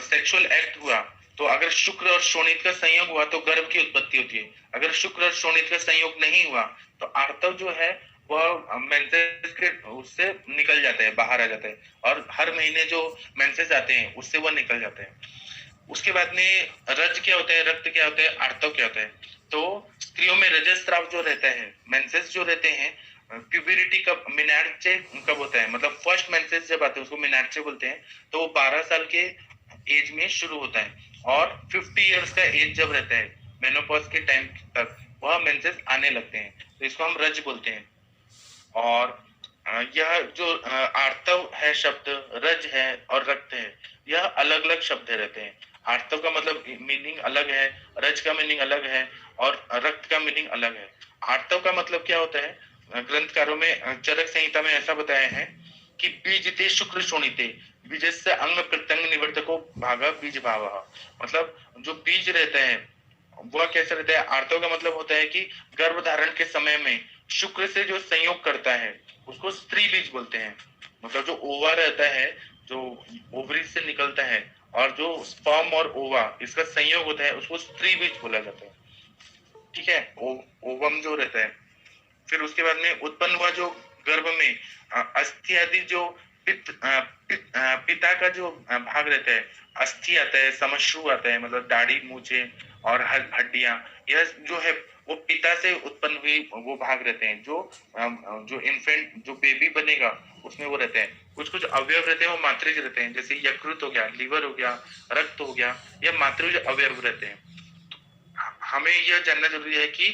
सेक्सुअल एक्ट हुआ तो अगर शुक्र और शोणित का संयोग हुआ तो गर्भ की उत्पत्ति होती है। अगर शुक्र और शोणित का संयोग नहीं हुआ तो आर्तव जो है वह मेंसेस के उससे निकल जाता है, बाहर आ जाता है, और हर महीने जो मेंसेस आते हैं उससे वह निकल जाता है। उसके बाद में रज क्या होता है, रक्त क्या होता है, आर्तव क्या होता है। तो स्त्रियों में रजस्राव जो रहता है, मेंसेस जो रहते हैं, प्यूबरिटी कब, मिनार्चे कब होता है, मतलब फर्स्ट मेंसेस जब आते हैं उसको मिनार्चे बोलते हैं। तो वो 12 साल के एज में शुरू होता है, और 50 इयर्स का एज जब रहता है मेनोपॉज के टाइम तक वह मेंसेस आने लगते हैं, तो इसको हम रज बोलते हैं। और यह जो आर्तव है शब्द, रज है और रक्त है, यह अलग अलग शब्द रहते हैं। आर्तव का मतलब मीनिंग अलग है, रज का मीनिंग अलग है, और रक्त का मीनिंग अलग है। आर्तव का मतलब क्या होता है, ग्रंथकारों में चरक संहिता में ऐसा बताया है कि बीजते शुक्र शोणिते बीजस्य अंग प्रत्यंग निवर्तको भागा बीज भाव। मतलब जो बीज रहता है वह कैसे रहता है, आर्तव का मतलब होता है कि गर्भ धारण के समय में शुक्र से जो संयोग करता है उसको स्त्री बीज बोलते हैं। मतलब जो ओवा रहता है, जो ओवरी से निकलता है, और जो स्पर्म और ओवा इसका संयोग होता है उसको स्त्री बीज बोला जाता है। ठीक है, ओवम जो रहता है। फिर उसके बाद में उत्पन्न हुआ जो गर्भ में अस्थि आदि जो पिता का जो भाग रहता है, अस्थि आता है, समश्रु आता है, मतलब दाढ़ी, मूछे और हड्डियां, यह जो है वो पिता से उत्पन्न हुई वो भाग रहते हैं। जो इन्फेंट, जो बेबी बनेगा उसमें वो रहते हैं। कुछ कुछ अवयव रहते हैं वो मातृज रहते हैं, जैसे यकृत हो गया, लीवर हो गया, रक्त हो गया, यह मातृज अवयव रहते हैं। हमें यह जानना जरूरी है कि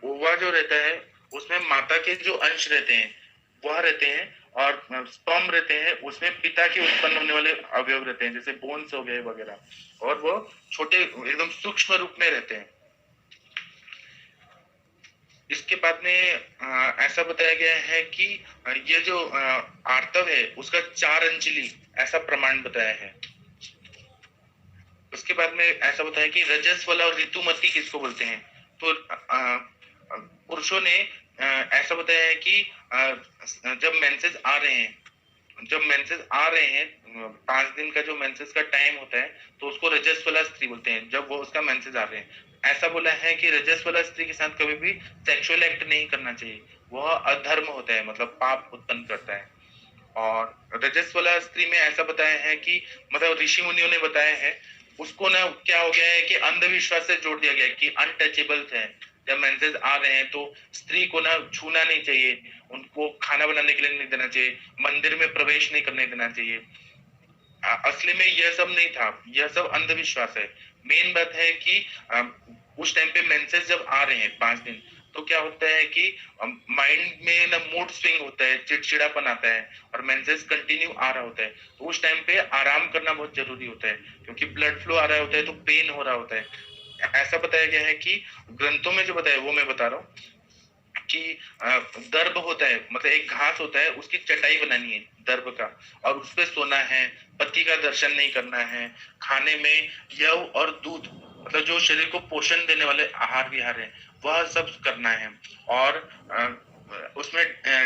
ओवा जो रहता है उसमें माता के जो अंश रहते हैं वह रहते हैं, और स्पर्म रहते हैं उसमें पिता के उत्पन्न होने वाले अवयव रहते हैं, जैसे बोन्स हो गए वगैरह, और वो छोटे एकदम सूक्ष्म रूप में रहते हैं। इसके बाद में ऐसा बताया गया है कि ये जो आर्तव है उसका 4 अंजलि ऐसा प्रमाण बताया है। उसके बाद में ऐसा बताया कि रजस वाला और ऋतुमती किसको बोलते हैं, तो पुरुषों ने ऐसा बताया है कि जब मेंसेस आ रहे हैं, 5 दिन का जो मेंसेस का टाइम होता है तो उसको रजस वाला स्त्री बोलते हैं, जब वो उसका मेंसेस आ रहे हैं। ऐसा बोला है कि रजस वाला स्त्री के साथ कभी भी सेक्सुअल एक्ट नहीं करना चाहिए, वह अधर्म होता है, मतलब पाप उत्पन्न करता है। और रजस वाला स्त्री में ऐसा बताया है कि मतलब ऋषि मुनियों ने बताया है, उसको ना क्या हो गया है कि अंधविश्वास से जोड़ दिया गया है कि अनटचेबल्स है। जब मेंसेस आ रहे हैं तो स्त्री को ना छूना नहीं चाहिए, उनको खाना बनाने के लिए नहीं देना चाहिए, मंदिर में प्रवेश नहीं करने देना चाहिए। असली में यह सब नहीं था, यह सब अंधविश्वास है। मेन बात है कि उस टाइम पे मेंसेस जब आ रहे हैं 5 दिन, तो क्या होता है कि माइंड में ना मूड स्विंग होता है, चिड़चिड़ापन आता है, और मेंसेस कंटिन्यू आ रहा होता है। तो उस टाइम पे आराम करना बहुत जरूरी होता है, क्योंकि ब्लड फ्लो आ रहा होता है तो पेन हो रहा होता है। ऐसा बताया गया है कि ग्रंथों में जो बताया वो मैं बता रहा हूँ कि दर्भ होता है, मतलब एक घास होता है, उसकी चटाई बनानी है दर्भ का, और उस पे सोना है, पति का दर्शन नहीं करना है, खाने में यव और दूध, मतलब जो शरीर को पोषण देने वाले आहार विहार है वह सब करना है। और उसमें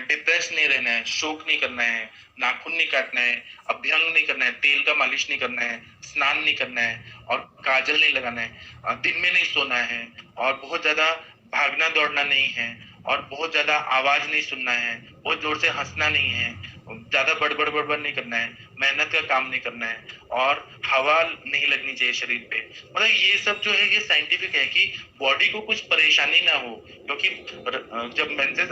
डिप्रेस नहीं रहना है, शोक नहीं करना है, नाखून नहीं काटना है, अभ्यंग नहीं करना है, तेल का मालिश नहीं करना है, स्नान नहीं करना है और काजल नहीं लगाना है, दिन में नहीं सोना है और बहुत ज्यादा भागना दौड़ना नहीं है और बहुत ज्यादा आवाज नहीं सुनना है, बहुत जोर से हंसना नहीं है, ज्यादा बड़बड़ बड़बड़ नहीं करना है, मेहनत का काम नहीं करना है और हवा नहीं लगनी चाहिए शरीर पे। मतलब ये सब जो है ये साइंटिफिक है कि बॉडी को कुछ परेशानी ना हो, क्योंकि जब मेंसेस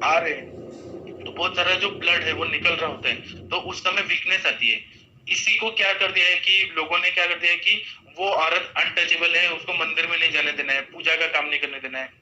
आ रहे हैं तो बहुत सारा जो ब्लड है वो निकल रहा होता है, तो उस समय वीकनेस आती है। इसी को क्या कर दिया है कि लोगों ने क्या कर दिया है कि वो औरत अनटचेबल है, उसको मंदिर में नहीं जाने देना है, पूजा का काम नहीं करने देना है,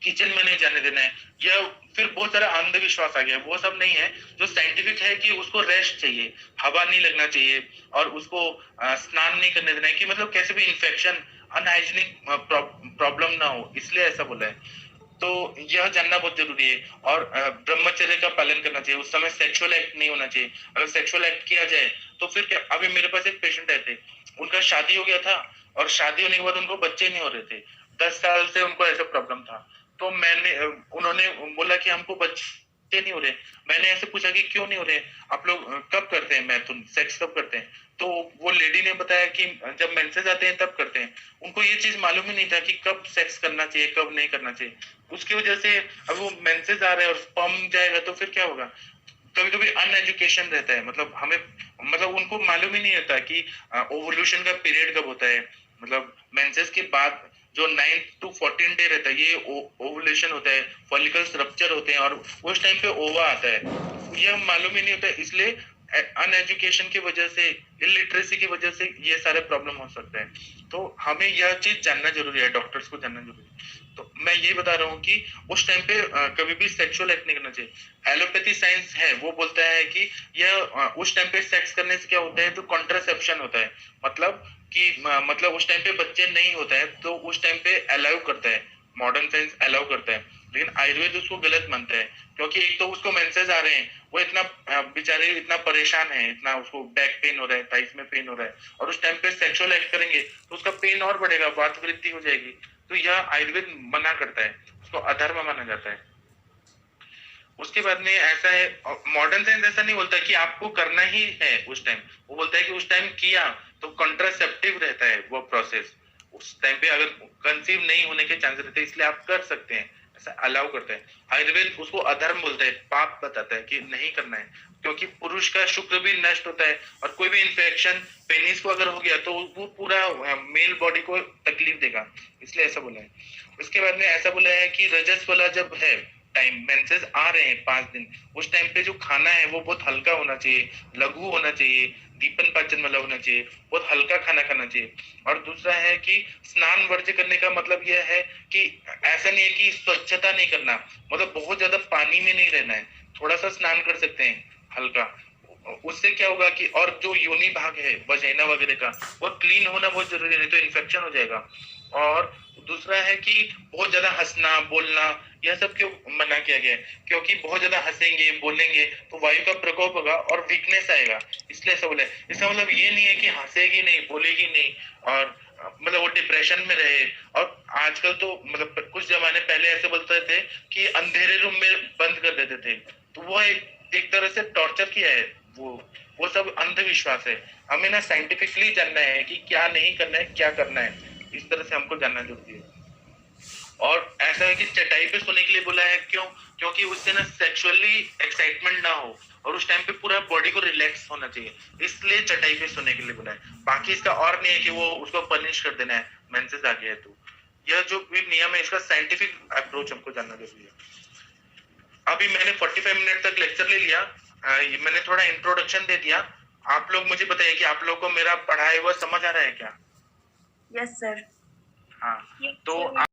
किचन में नहीं जाने देना है, या फिर बहुत सारा अंधविश्वास आ गया। वो सब नहीं है, जो साइंटिफिक है कि उसको रेस्ट चाहिए, हवा नहीं लगना चाहिए और उसको स्नान नहीं करने देना है, कि मतलब कैसे भी इन्फेक्शन अनहाइजीनिक प्रॉब्लम ना हो, इसलिए ऐसा बोला है। तो यह जानना बहुत जरूरी है और ब्रह्मचर्य का पालन करना चाहिए। उस समय सेक्सुअल एक्ट नहीं होना चाहिए। अगर सेक्सुअल एक्ट किया जाए तो फिर क्या, अभी मेरे पास एक पेशेंट आए थे, उनका शादी हो गया था और शादी होने के बाद उनको बच्चे नहीं हो रहे थे, 10 साल से उनको ऐसा प्रॉब्लम था। तो उन्होंने बोला कि हमको बच्चे नहीं हो रहे। मैंने ऐसे पूछा कि क्यों नहीं हो रहे, आप लोग कब करते हैं मैथुन, सेक्स कब करते हैं? तो वो लेडी ने बताया कि जब मेंसेस आते हैं तब करते हैं। उनको ये चीज मालूम ही नहीं था कि कब सेक्स करना चाहिए, कब नहीं करना चाहिए। उसकी वजह से अब वो मेंसेस आ रहे हैं और स्पर्म जाएगा तो फिर क्या होगा? कभी कभी अनएजुकेशन रहता है, मतलब हमें, मतलब उनको मालूम ही नहीं होता कि ओवुलेशन का पीरियड कब होता है। मतलब मेंसेस के बाद जो 9 to 14 डे रहता है, ये ओवुलेशन होता है, फॉलिकल्स रप्चर होते हैं और उस टाइम पे ओवा आता है। यह मालूम ही नहीं होता, इसलिए अनएजुकेशन की वजह से, इलिटरेसी की वजह से ये सारे प्रॉब्लम हो सकते हैं। तो हमें यह चीज जानना जरूरी है, डॉक्टर्स को जानना जरूरी है। तो मैं ये बता रहा हूँ कि उस टाइम पे कभी भी सेक्सुअल एक्ट नहीं करना चाहिए। एलोपैथी साइंस है वो बोलता है कि यह उस टाइम पे सेक्स करने से क्या होता है, तो कॉन्ट्रासेप्शन होता है, मतलब कि मतलब उस टाइम पे बच्चे नहीं होता है, तो उस टाइम पे अलाउ करता है, मॉडर्न साइंस अलाउ करता है। लेकिन आयुर्वेद उसको गलत मानता है, क्योंकि एक तो उसको मेंसेस आ रहे हैं, वो इतना बेचारे इतना परेशान है, इतना उसको बैक पेन हो रहा है, थाइस में पेन हो रहा है, और उस टाइम पे सेक्सुअल एक्ट करेंगे तो उसका पेन और बढ़ेगा, वात वृद्धि हो जाएगी। तो यह आयुर्वेद मना करता है, उसको अधर्म माना जाता है। उसके बाद में ऐसा है, मॉडर्न साइंस ऐसा नहीं बोलता कि आपको करना ही है उस टाइम, वो बोलता है कि उस टाइम किया तो कॉन्ट्रासेप्टिव रहता है वो प्रोसेस, उस टाइम पे अगर कंसीव नहीं होने के चांस रहते हैं, इसलिए आप कर सकते हैं, ऐसा अलाउ करता है। आयुर्वेद उसको अधर्म बोलता है, पाप बताता है कि नहीं करना है, क्योंकि पुरुष का शुक्र भी नष्ट होता है और कोई भी इन्फेक्शन पेनिस को अगर हो गया तो वो पूरा मेल बॉडी को तकलीफ देगा, इसलिए ऐसा बोला है। उसके बाद में ऐसा बोला है कि रजस वाला जब है टाइम, मेंसेस आ रहे हैं 5 दिन, उस टाइम पे जो खाना है वो बहुत हल्का होना चाहिए, लघु होना चाहिए, दीपन पाचन वाला होना चाहिए, बहुत हल्का खाना खाना चाहिए। और दूसरा है कि स्नान वर्ज्य करने का मतलब यह है कि ऐसा नहीं है कि स्वच्छता नहीं करना, मतलब बहुत ज्यादा पानी में नहीं रहना है, थोड़ा सा स्नान कर सकते हैं हल्का। उससे क्या होगा कि, और जो योनि भाग है वजाइना वगैरह का, वो क्लीन होना बहुत जरूरी है, नहीं तो इन्फेक्शन हो जाएगा। और दूसरा है कि बहुत ज्यादा हंसना बोलना, यह सब क्यों मना किया गया है, क्योंकि बहुत ज्यादा हंसेंगे बोलेंगे तो वायु का प्रकोप होगा और वीकनेस आएगा, इसलिए ऐसा बोला है। इसका मतलब ये नहीं है कि हंसेगी नहीं, बोलेगी नहीं और मतलब वो डिप्रेशन में रहे। और आजकल तो मतलब कुछ जमाने पहले ऐसे बोलते थे कि अंधेरे रूम में बंद कर देते थे, तो वो एक तरह से टॉर्चर किया है। वो सब अंधविश्वास है। हमें ना साइंटिफिकली जानना है कि क्या नहीं करना है, क्या करना है, इस तरह से हमको जानना जरूरी है। और ऐसा है कि चटाई पे सोने के लिए बोला है, क्यों? क्योंकि उससे ना सेक्सुअली एक्साइटमेंट ना हो और उस टाइम पे पूरा बॉडी को रिलैक्स होना चाहिए, इसलिए चटाई पे सोने के लिए बोला है। बाकी इसका और नहीं है कि वो उसको पनिश कर देना है, मेंसेस आ गया है तो। यह जो भी नियम है, इसका साइंटिफिक अप्रोच हमको जानना जरूरी है। अभी मैंने 45 मिनट तक लेक्चर ले लिया, मैंने थोड़ा इंट्रोडक्शन दे दिया। आप लोग मुझे बताइए कि आप लोग को मेरा पढ़ाया हुआ समझ आ रहा है क्या? Yes sir. हाँ, तो